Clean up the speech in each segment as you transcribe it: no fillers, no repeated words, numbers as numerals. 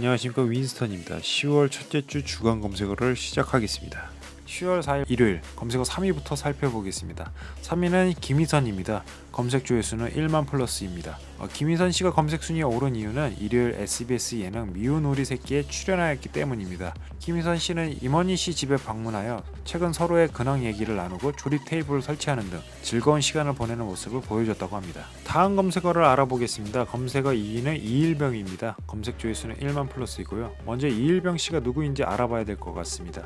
안녕하십니까, 윈스턴입니다. 10월 첫째 주 주간 검색어를 시작하겠습니다. 10월 4일 일요일 검색어 3위부터 살펴보겠습니다. 3위는 김희선입니다. 검색 조회수는 1만 플러스입니다. 김희선 씨가 검색 순위에 오른 이유는 일요일 SBS 예능 미운 우리 새끼에 출연하였기 때문입니다. 김희선 씨는 임원희 씨 집에 방문하여 최근 서로의 근황 얘기를 나누고 조립 테이블을 설치하는 등 즐거운 시간을 보내는 모습을 보여줬다고 합니다. 다음 검색어를 알아보겠습니다. 검색어 2위는 이일병입니다. 검색 조회수는 1만 플러스이고요. 먼저 이일병 씨가 누구인지 알아봐야 될 것 같습니다.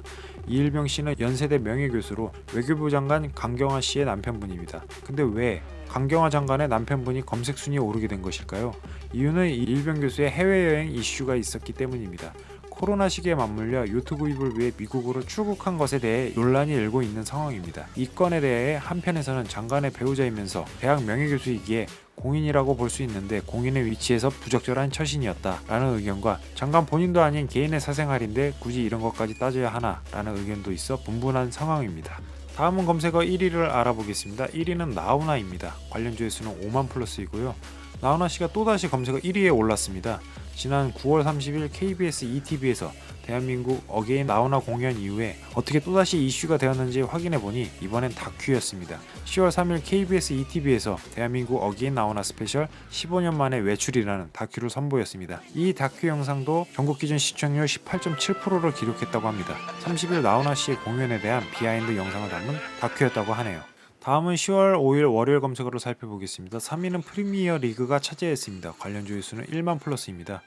이일병 씨는 연세대 명예교수로 외교부 장관 강경화 씨의 남편분입니다. 근데 왜 강경화 장관의 남편분이 검색 순위에 오르게 된 것일까요? 이유는 이일병 교수의 해외여행 이슈가 있었기 때문입니다. 코로나 시기에 맞물려 요트 구입을 위해 미국으로 출국한 것에 대해 논란이 일고 있는 상황입니다. 이 건에 대해 한편에서는 장관의 배우자이면서 대학 명예교수이기에 공인이라고 볼 수 있는데 공인의 위치에서 부적절한 처신이었다라는 의견과 장관 본인도 아닌 개인의 사생활인데 굳이 이런 것까지 따져야 하나라는 의견도 있어 분분한 상황입니다. 다음은 검색어 1위를 알아보겠습니다. 1위는 나훈아입니다. 관련 조회수는 5만 플러스이고요. 나훈아 씨가 또다시 검색어 1위에 올랐습니다. 지난 9월 30일 KBS ETV에서 대한민국 어게인 나훈아 공연 이후에 어떻게 또다시 이슈가 되었는지 확인해보니 이번엔 다큐였습니다. 10월 3일 KBS ETV에서 대한민국 어게인 나훈아 스페셜 15년 만에 외출이라는 다큐를 선보였습니다. 이 다큐 영상도 전국 기준 시청률 18.7%를 기록했다고 합니다. 30일 나훈아 씨의 공연에 대한 비하인드 영상을 담은 다큐였다고 하네요. 다음은 10월 5일 월요일 검색어를 살펴보겠습니다. 3위는 프리미어 리그가 차지했습니다. 관련 조회수는 1만 플러스입니다.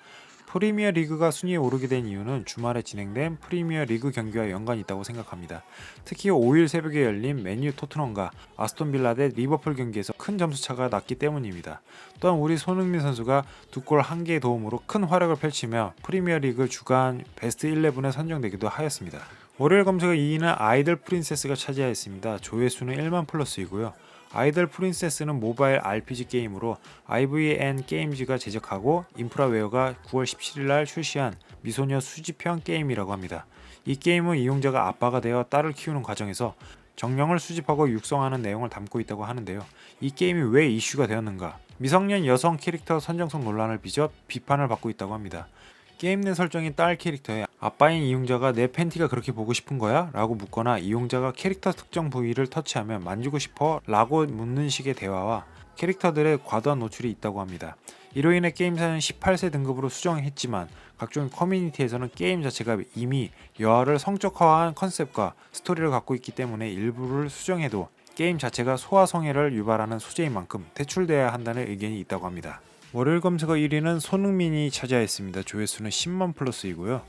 프리미어 리그가 순위에 오르게 된 이유는 주말에 진행된 프리미어 리그 경기와 연관이 있다고 생각합니다. 특히 5일 새벽에 열린 맨유 토트넘과 아스톤 빌라 대 리버풀 경기에서 큰 점수차가 났기 때문입니다. 또한 우리 손흥민 선수가 2골 1개의 도움으로 큰 활약을 펼치며 프리미어 리그 주간 베스트 11에 선정되기도 하였습니다. 월요일 검색어 2위는 아이들 프린세스가 차지하였습니다. 조회수는 1만 플러스이고요. 아이들 프린세스는 모바일 RPG 게임으로 IVN 게임즈가 제작하고 인프라웨어가 9월 17일 날 출시한 미소녀 수집형 게임이라고 합니다. 이 게임은 이용자가 아빠가 되어 딸을 키우는 과정에서 정령을 수집하고 육성하는 내용을 담고 있다고 하는데요. 이 게임이 왜 이슈가 되었는가? 미성년 여성 캐릭터 선정성 논란을 빚어 비판을 받고 있다고 합니다. 게임 내 설정인 딸 캐릭터에 아빠인 이용자가 내 팬티가 그렇게 보고 싶은 거야? 라고 묻거나 이용자가 캐릭터 특정 부위를 터치하면 만지고 싶어? 라고 묻는 식의 대화와 캐릭터들의 과도한 노출이 있다고 합니다. 이로 인해 게임사는 18세 등급으로 수정했지만 각종 커뮤니티에서는 게임 자체가 이미 여아를 성적화한 컨셉과 스토리를 갖고 있기 때문에 일부를 수정해도 게임 자체가 소아성애를 유발하는 소재인 만큼 퇴출돼야 한다는 의견이 있다고 합니다. 월요일 검색어 1위는 손흥민이 차지하였습니다. 조회수는 10만 플러스이고요.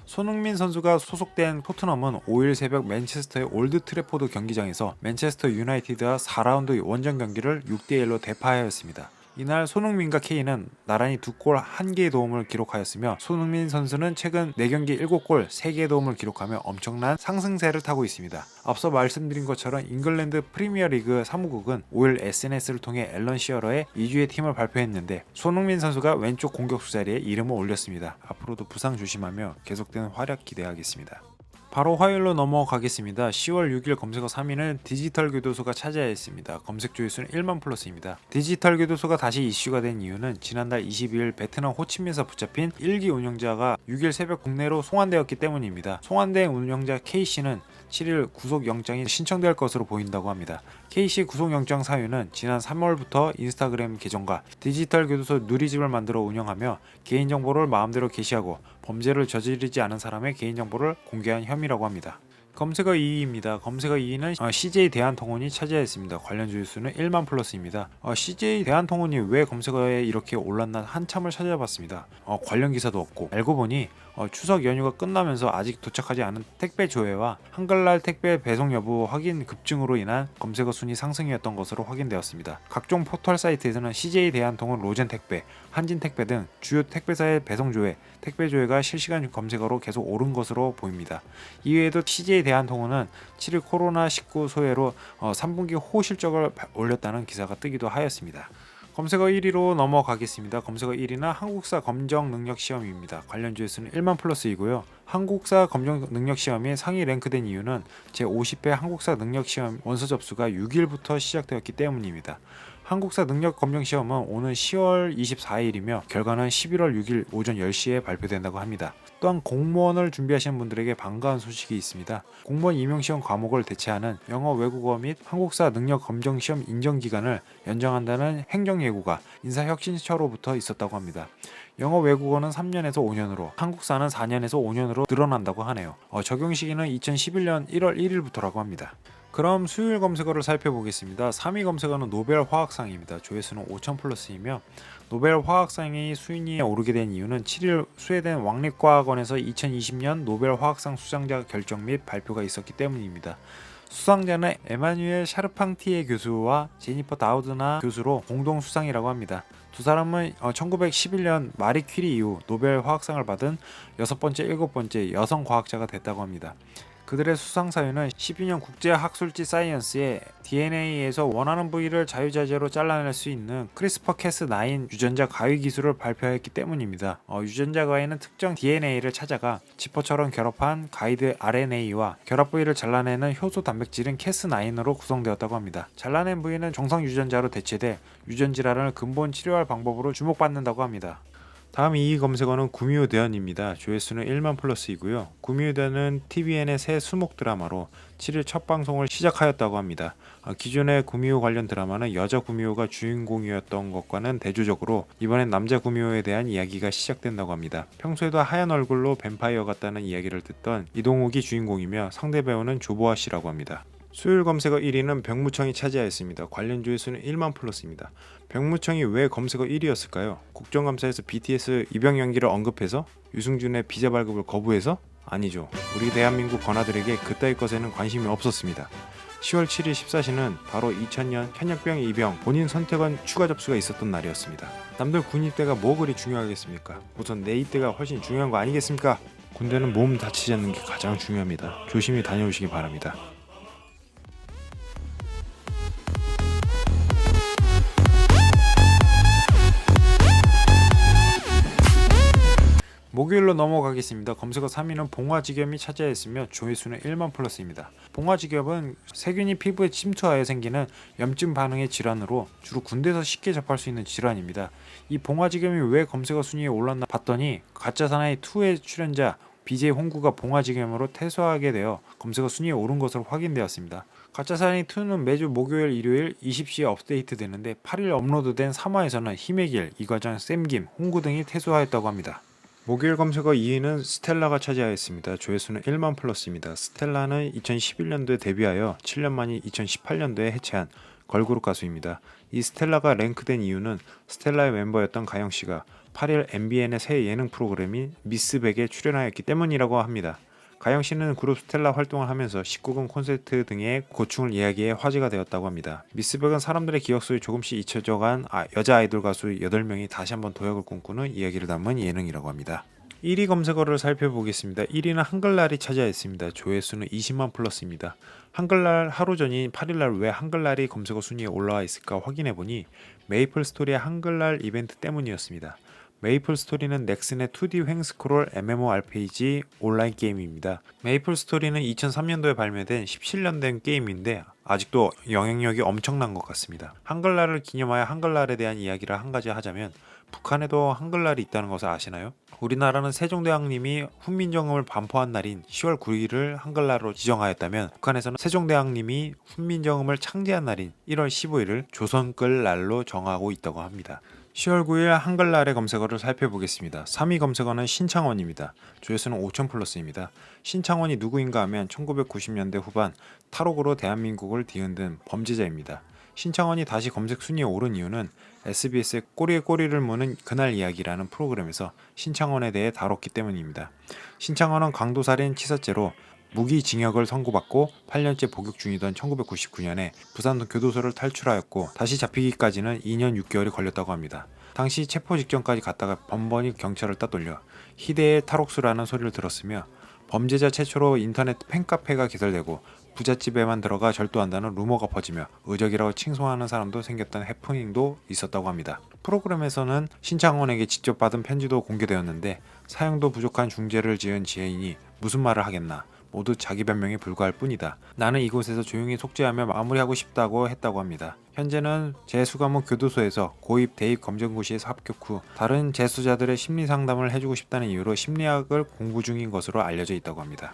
손흥민 선수가 소속된 토트넘은 5일 새벽 맨체스터의 올드 트래포드 경기장에서 맨체스터 유나이티드와 4라운드 원정 경기를 6대1로 대파하였습니다. 이날 손흥민과 케인은 나란히 2골 1개의 도움을 기록하였으며 손흥민 선수는 최근 4경기 7골 3개의 도움을 기록하며 엄청난 상승세를 타고 있습니다. 앞서 말씀드린 것처럼 잉글랜드 프리미어리그 사무국은 5일 SNS를 통해 앨런 시어러의 2주의 팀을 발표했는데 손흥민 선수가 왼쪽 공격수 자리에 이름을 올렸습니다. 앞으로도 부상 조심하며 계속되는 활약 기대하겠습니다. 바로 화요일로 넘어가겠습니다. 10월 6일 검색어 3위는 디지털 교도소가 차지하였습니다. 검색 조회수는 1만 플러스입니다. 디지털 교도소가 다시 이슈가 된 이유는 지난달 22일 베트남 호치민에서 붙잡힌 1기 운영자가 6일 새벽 국내로 송환되었기 때문입니다. 송환된 운영자 K씨는 7일 구속영장이 신청될 것으로 보인다고 합니다. K씨 구속영장 사유는 지난 3월부터 인스타그램 계정과 디지털 교도소 누리집을 만들어 운영하며 개인정보를 마음대로 게시하고 범죄를 저지르지 않은 사람의 개인정보를 공개한 혐의라고 합니다. 검색어 2위입니다. 검색어 2위는 CJ 대한통운이 차지하였습니다. 관련 조회수는 1만 플러스입니다. CJ 대한통운이 왜 검색어에 이렇게 올랐나 한참을 찾아봤습니다. 관련 기사도 없고 알고 보니 추석 연휴가 끝나면서 아직 도착하지 않은 택배 조회와 한글날 택배 배송 여부 확인 급증으로 인한 검색어 순위 상승이었던 것으로 확인되었습니다. 각종 포털 사이트에서는 CJ 대한통운 로젠 택배, 한진 택배 등 주요 택배사의 배송 조회, 택배 조회가 실시간 검색어로 계속 오른 것으로 보입니다. 이외에도 CJ 대한통운은 7일 코로나19 소외로 3분기 호실적을 올렸다는 기사가 뜨기도 하였습니다. 검색어 1위로 넘어가겠습니다. 검색어 1위는 한국사 검정 능력 시험입니다. 관련 조회수는 1만 플러스이고요. 한국사 검정 능력 시험이 상위 랭크된 이유는 제50회 한국사 능력 시험 원서 접수가 6일부터 시작되었기 때문입니다. 한국사 능력 검정 시험은 오는 10월 24일이며 결과는 11월 6일 오전 10시에 발표된다고 합니다. 또한 공무원을 준비하시는 분들에게 반가운 소식이 있습니다. 공무원 임용시험 과목을 대체하는 영어, 외국어 및 한국사 능력 검정 시험 인정 기간을 연장한다는 행정예고가 인사혁신처로부터 있었다고 합니다. 영어, 외국어는 3년에서 5년으로, 한국사는 4년에서 5년으로 늘어난다고 하네요. 적용 시기는 2011년 1월 1일부터라고 합니다. 그럼 수요일 검색어를 살펴보겠습니다. 3위 검색어는 노벨 화학상입니다. 조회수는 5,000 플러스이며 노벨 화학상이 순위에 오르게 된 이유는 7일 스웨덴 왕립과학원에서 2020년 노벨 화학상 수상자 결정 및 발표가 있었기 때문입니다. 수상자는 에마뉴엘 샤르팡티에 교수와 제니퍼 다우드나 교수로 공동 수상이라고 합니다. 두 사람은 1911년 마리 퀴리 이후 노벨 화학상을 받은 6번째, 7번째 여성 과학자가 됐다고 합니다. 그들의 수상 사유는 12년 국제학술지 사이언스에 DNA에서 원하는 부위를 자유자재로 잘라낼 수 있는 크리스퍼-캐스9 유전자 가위 기술을 발표했기 때문입니다. 유전자 가위는 특정 DNA를 찾아가 지퍼처럼 결합한 가이드 RNA와 결합 부위를 잘라내는 효소 단백질인 캐스9으로 구성되었다고 합니다. 잘라낸 부위는 정상 유전자로 대체돼 유전 질환을 근본 치료할 방법으로 주목받는다고 합니다. 다음 2위 검색어는 구미호 대현입니다. 조회수는 1만 플러스이고요. 구미호 대현은 TVN의 새 수목 드라마로 7일 첫 방송을 시작하였다고 합니다. 기존의 구미호 관련 드라마는 여자 구미호가 주인공이었던 것과는 대조적으로 이번엔 남자 구미호에 대한 이야기가 시작된다고 합니다. 평소에도 하얀 얼굴로 뱀파이어 같다는 이야기를 듣던 이동욱이 주인공이며 상대 배우는 조보아 씨라고 합니다. 수요일 검색어 1위는 병무청이 차지하였습니다. 관련 조회수는 1만 플러스입니다. 병무청이 왜 검색어 1위였을까요? 국정감사에서 BTS 입영 연기를 언급해서? 유승준의 비자 발급을 거부해서? 아니죠. 우리 대한민국 권아들에게 그따위 것에는 관심이 없었습니다. 10월 7일 14시는 바로 2000년 현역병 입영 본인 선택원 추가 접수가 있었던 날이었습니다. 남들 군 입대가 뭐 그리 중요하겠습니까? 우선 내 입대가 훨씬 중요한 거 아니겠습니까? 군대는 몸 다치지 않는 게 가장 중요합니다. 조심히 다녀오시기 바랍니다. 목요일로 넘어가겠습니다. 검색어 3위는 봉화지겸이 차지했으며 조회수는 1만 플러스입니다. 봉화지겸은 세균이 피부에 침투하여 생기는 염증 반응의 질환으로 주로 군대에서 쉽게 접할 수 있는 질환입니다. 이 봉화지겸이 왜 검색어 순위에 올랐나 봤더니 가짜사나이 2의 출연자 BJ 홍구가 봉화지겸으로 퇴소하게 되어 검색어 순위에 오른 것으로 확인되었습니다. 가짜사나이 2는 매주 목요일, 일요일 20시에 업데이트 되는데 8일 업로드된 3화에서는 힘의 길, 이과장, 쌤김, 홍구 등이 퇴소하였다고 합니다. 목요일 검색어 2위는 스텔라가 차지하였습니다. 조회수는 1만 플러스입니다. 스텔라는 2011년도에 데뷔하여 7년 만인 2018년도에 해체한 걸그룹 가수입니다. 이 스텔라가 랭크된 이유는 스텔라의 멤버였던 가영씨가 8일 MBN의 새 예능 프로그램인 미스백에 출연하였기 때문이라고 합니다. 가영씨는 그룹 스텔라 활동을 하면서 19금 콘서트 등의 고충을 이야기해 화제가 되었다고 합니다. 미스백은 사람들의 기억 속에 조금씩 잊혀져간 여자 아이돌 가수 8명이 다시 한번 도약을 꿈꾸는 이야기를 담은 예능이라고 합니다. 1위 검색어를 살펴보겠습니다. 1위는 한글날이 차지하였습니다. 조회수는 20만 플러스입니다. 한글날 하루 전인 8일날 왜 한글날이 검색어 순위에 올라와 있을까 확인해보니 메이플 스토리의 한글날 이벤트 때문이었습니다. 메이플 스토리는 넥슨의 2D 횡스크롤 MMORPG 온라인 게임입니다. 메이플 스토리는 2003년도에 발매된 17년 된 게임인데 아직도 영향력이 엄청난 것 같습니다. 한글날을 기념하여 한글날에 대한 이야기를 한 가지 하자면 북한에도 한글날이 있다는 것을 아시나요? 우리나라는 세종대왕님이 훈민정음을 반포한 날인 10월 9일을 한글날로 지정하였다면 북한에서는 세종대왕님이 훈민정음을 창제한 날인 1월 15일을 조선글 날로 정하고 있다고 합니다. 10월 9일 한글날의 검색어를 살펴보겠습니다. 3위 검색어는 신창원입니다. 조회수는 5,000 플러스입니다. 신창원이 누구인가 하면 1990년대 후반 탈옥으로 대한민국을 뒤흔든 범죄자입니다. 신창원이 다시 검색 순위에 오른 이유는 SBS의 꼬리에 꼬리를 무는 그날 이야기라는 프로그램에서 신창원에 대해 다뤘기 때문입니다. 신창원은 강도살인 치사죄로 무기징역을 선고받고 8년째 복역 중이던 1999년에 부산 교도소를 탈출하였고 다시 잡히기까지는 2년 6개월이 걸렸다고 합니다. 당시 체포 직전까지 갔다가 번번이 경찰을 따돌려 희대의 탈옥수라는 소리를 들었으며 범죄자 최초로 인터넷 팬카페가 개설되고 부잣집에만 들어가 절도한다는 루머가 퍼지며 의적이라고 칭송하는 사람도 생겼던 해프닝도 있었다고 합니다. 프로그램에서는 신창원에게 직접 받은 편지도 공개되었는데 사형도 부족한 중죄를 지은 지혜인이 무슨 말을 하겠나, 모두 자기 변명에 불과할 뿐이다. 나는 이곳에서 조용히 속죄하며 마무리하고 싶다고 했다고 합니다. 현재는 재수과목 교도소에서 고입 대입 검정고시에서 합격 후 다른 재수자들의 심리 상담을 해주고 싶다는 이유로 심리학을 공부 중인 것으로 알려져 있다고 합니다.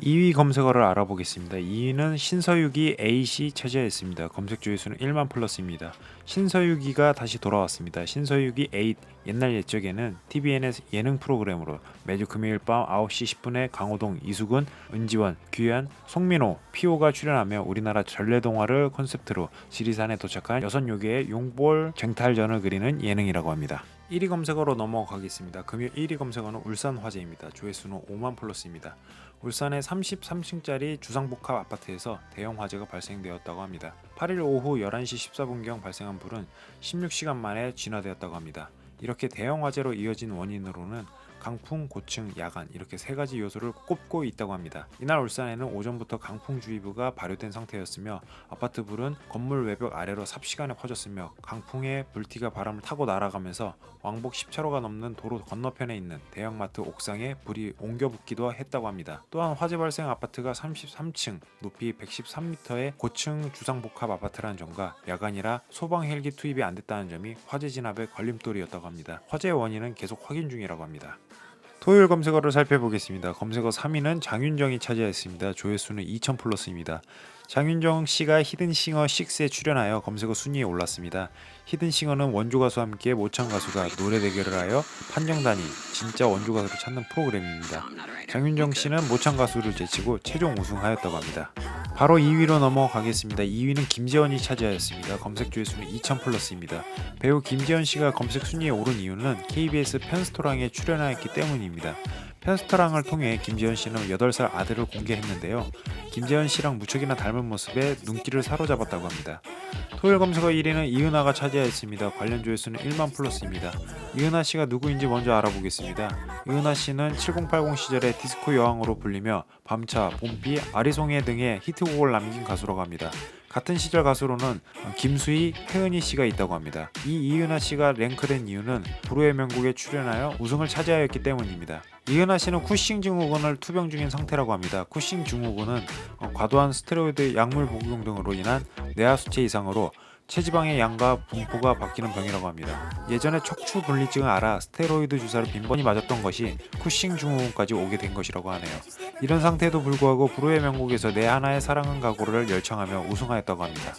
2위 검색어를 알아보겠습니다. 2위는 신서유기 A씨 차지하였습니다. 검색 조회수는 1만 플러스입니다. 신서유기가 다시 돌아왔습니다. 신서유기 A 옛날 옛적에는 TVN의 예능 프로그램으로 매주 금요일 밤 9시 10분에 강호동, 이수근, 은지원, 규현, 송민호, 피오가 출연하며 우리나라 전래동화를 컨셉트로 지리산에 도착한 6요괴의 용볼 쟁탈전을 그리는 예능이라고 합니다. 1위 검색어로 넘어가겠습니다. 금요일 1위 검색어는 울산 화재입니다. 조회수는 5만 플러스입니다. 울산의 33층짜리 주상복합 아파트에서 대형 화재가 발생되었다고 합니다. 8일 오후 11시 14분경 발생한 불은 16시간 만에 진화되었다고 합니다. 이렇게 대형 화재로 이어진 원인으로는 강풍, 고층, 야간 이렇게 세 가지 요소를 꼽고 있다고 합니다. 이날 울산에는 오전부터 강풍주의보가 발효된 상태였으며 아파트 불은 건물 외벽 아래로 삽시간에 퍼졌으며 강풍의 불티가 바람을 타고 날아가면서 왕복 10차로가 넘는 도로 건너편에 있는 대형마트 옥상에 불이 옮겨 붙기도 했다고 합니다. 또한 화재 발생 아파트가 33층, 높이 113m의 고층 주상복합 아파트라는 점과 야간이라 소방 헬기 투입이 안 됐다는 점이 화재 진압의 걸림돌이었다고 합니다. 화재의 원인은 계속 확인 중이라고 합니다. 토요일 검색어를 살펴보겠습니다. 검색어 3위는 장윤정이 차지했습니다. 조회수는 2000 플러스입니다. 장윤정 씨가 히든싱어 6에 출연하여 검색어 순위에 올랐습니다. 히든싱어는 원조 가수와 함께 모창 가수가 노래 대결을 하여 판정단이 진짜 원조 가수를 찾는 프로그램입니다. 장윤정 씨는 모창 가수를 제치고 최종 우승하였다고 합니다. 바로 2위로 넘어가겠습니다. 2위는 김재원이 차지하였습니다. 검색 조회수는 2000 플러스입니다. 배우 김재원 씨가 검색 순위에 오른 이유는 KBS 편스토랑에 출연하였기 때문입니다. 편스토랑을 통해 김재원 씨는 8살 아들을 공개했는데요. 김재원 씨랑 무척이나 닮은 모습에 눈길을 사로잡았다고 합니다. 토요일 검색어 1위는 이은하가 차지하였습니다. 관련 조회수는 1만 플러스입니다. 이은하 씨가 누구인지 먼저 알아보겠습니다. 이은하 씨는 7080 시절의 디스코 여왕으로 불리며 밤차, 봄비, 아리송해 등의 히트곡을 남긴 가수라고 합니다. 같은 시절 가수로는 김수희, 혜은이 씨가 있다고 합니다. 이 이은하 씨가 랭크된 이유는 불후의 명곡에 출연하여 우승을 차지하였기 때문입니다. 이은하 씨는 쿠싱 증후군을 투병 중인 상태라고 합니다. 쿠싱 증후군은 과도한 스테로이드 약물 복용 등으로 인한 뇌하 수치 이상으로 체지방의 양과 분포가 바뀌는 병이라고 합니다. 예전에 척추 분리증을 앓아 스테로이드 주사를 빈번히 맞았던 것이 쿠싱 증후군까지 오게 된 것이라고 하네요. 이런 상태에도 불구하고 불후의 명곡에서 내 하나의 사랑은 각오를 열창하며 우승하였다고 합니다.